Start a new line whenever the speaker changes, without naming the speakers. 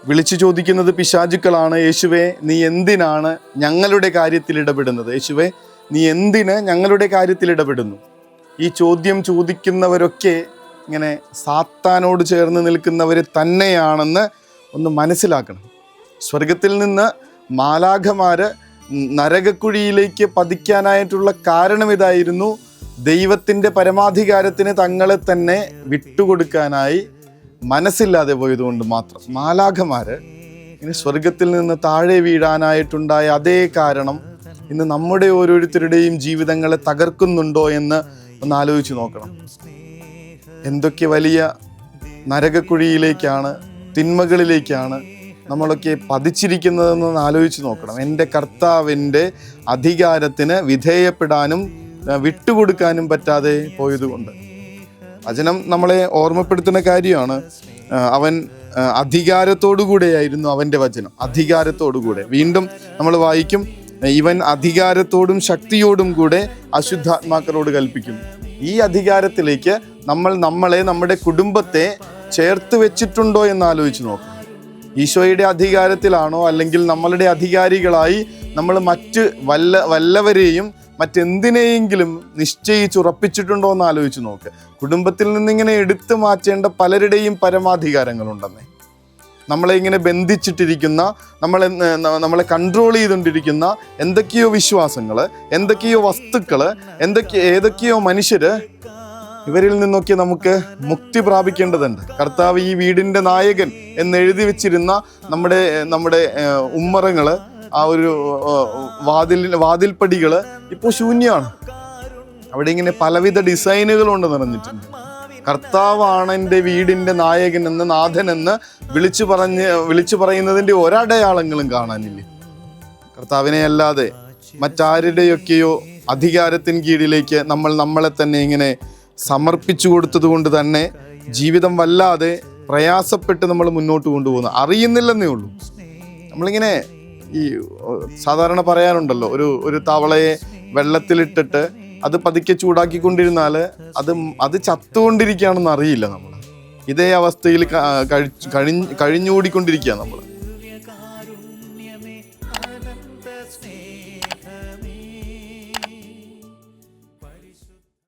വിളിച്ചു ചോദിക്കുന്നത് പിശാചുക്കളാണ്. യേശുവേ, നീ എന്തിനാണ് ഞങ്ങളുടെ കാര്യത്തിൽ ഇടപെടുന്നത്? യേശുവേ, നീ എന്തിന് ഞങ്ങളുടെ കാര്യത്തിൽ ഇടപെടുന്നു? ഈ ചോദ്യം ചോദിക്കുന്നവരൊക്കെ ഇങ്ങനെ സാത്താനോട് ചേർന്ന് നിൽക്കുന്നവർ തന്നെയാണെന്ന് ഒന്ന് മനസ്സിലാക്കണം. സ്വർഗത്തിൽ നിന്ന് മാലാഖമാര് നരകക്കുഴിയിലേക്ക് പതിക്കാനായിട്ടുള്ള കാരണം ഇതായിരുന്നു. ദൈവത്തിൻ്റെ പരമാധികാരത്തിന് തങ്ങളെ തന്നെ വിട്ടുകൊടുക്കാനായി മനസ്സില്ലാതെ പോയതുകൊണ്ട് മാത്രം. മാലാഖമാര് ഇനി സ്വർഗത്തിൽ നിന്ന് താഴെ വീഴാനായിട്ടുണ്ടായ അതേ കാരണം ഇന്ന് നമ്മുടെ ഓരോരുത്തരുടെയും ജീവിതങ്ങളെ തകർക്കുന്നുണ്ടോ എന്ന് ഒന്ന് ആലോചിച്ച് നോക്കണം. എന്തൊക്കെ വലിയ നരകക്കുഴിയിലേക്കാണ്, തിന്മകളിലേക്കാണ് നമ്മളൊക്കെ പതിച്ചിരിക്കുന്നതെന്ന് ആലോചിച്ച് നോക്കണം. എൻ്റെ കർത്താവിൻ്റെ അധികാരത്തിന് വിധേയപ്പെടാനും വിട്ടുകൊടുക്കാനും പറ്റാതെ പോയതുകൊണ്ട്. വചനം നമ്മളെ ഓർമ്മപ്പെടുത്തുന്ന കാര്യമാണ്. അവൻ അധികാരത്തോടുകൂടെയായിരുന്നു അവൻ്റെ വചനം, അധികാരത്തോടുകൂടെ. വീണ്ടും നമ്മൾ വായിക്കും, ഇവൻ അധികാരത്തോടും ശക്തിയോടും കൂടെ അശുദ്ധാത്മാക്കളോട് കൽപ്പിക്കുന്നു. ഈ അധികാരത്തിലേക്ക് നമ്മളെ, നമ്മുടെ കുടുംബത്തെ ചേർത്ത് വെച്ചിട്ടുണ്ടോ എന്ന് ആലോചിച്ച് നോക്കണം. ഈശോയുടെ അധികാരത്തിലാണോ, അല്ലെങ്കിൽ നമ്മളുടെ അധികാരികളായി നമ്മൾ മറ്റ് വല്ലവരെയും മറ്റെന്തിനെയെങ്കിലും നിശ്ചയിച്ചുറപ്പിച്ചിട്ടുണ്ടോ എന്ന് ആലോചിച്ച് നോക്ക്. കുടുംബത്തിൽ നിന്നിങ്ങനെ എടുത്തു മാറ്റേണ്ട പലരുടെയും പരമാധികാരങ്ങളുണ്ടെന്നേ. നമ്മളെ ഇങ്ങനെ ബന്ധിച്ചിട്ടിരിക്കുന്ന, നമ്മളെ കൺട്രോൾ ചെയ്തുകൊണ്ടിരിക്കുന്ന എന്തൊക്കെയോ വിശ്വാസങ്ങൾ, എന്തൊക്കെയോ വസ്തുക്കൾ, ഏതൊക്കെയോ മനുഷ്യര്, ഇവരിൽ നിന്നൊക്കെ നമുക്ക് മുക്തി പ്രാപിക്കേണ്ടതുണ്ട്. കർത്താവ് ഈ വീടിൻ്റെ നായകൻ എന്നെഴുതി വെച്ചിരുന്ന നമ്മുടെ ഉമ്മറങ്ങള്, ആ ഒരു വാതിൽപ്പടികൾ ഇപ്പോൾ ശൂന്യമാണ്. അവിടെ ഇങ്ങനെ പലവിധ ഡിസൈനുകൾ കൊണ്ട് നിറഞ്ഞിട്ടുണ്ട്. കർത്താവാണ് എൻ്റെ വീടിൻ്റെ നായകൻ എന്ന്, നാഥൻ എന്ന് വിളിച്ചു പറയുന്നതിൻ്റെ ഒരടയാളങ്ങളും കാണാനില്ല. കർത്താവിനെ അല്ലാതെ മറ്റാരുടെയൊക്കെയോ അധികാരത്തിന് കീഴിലേക്ക് നമ്മളെ തന്നെ ഇങ്ങനെ സമർപ്പിച്ചു കൊടുത്തത് കൊണ്ട് തന്നെ ജീവിതം വല്ലാതെ പ്രയാസപ്പെട്ട് നമ്മൾ മുന്നോട്ട് കൊണ്ടുപോകുന്നു. അറിയുന്നില്ലെന്നേ ഉള്ളൂ. നമ്മളിങ്ങനെ ഈ സാധാരണ പറയാറുണ്ടല്ലോ, ഒരു തവളയെ വെള്ളത്തിലിട്ടിട്ട് അത് പതുക്കെ ചൂടാക്കിക്കൊണ്ടിരുന്നാൽ അത് ചത്തുകൊണ്ടിരിക്കുകയാണെന്ന് അറിയില്ല നമ്മൾ. ഇതേ അവസ്ഥയിൽ കഴിഞ്ഞുകൂടിക്കൊണ്ടിരിക്കുക നമ്മൾ.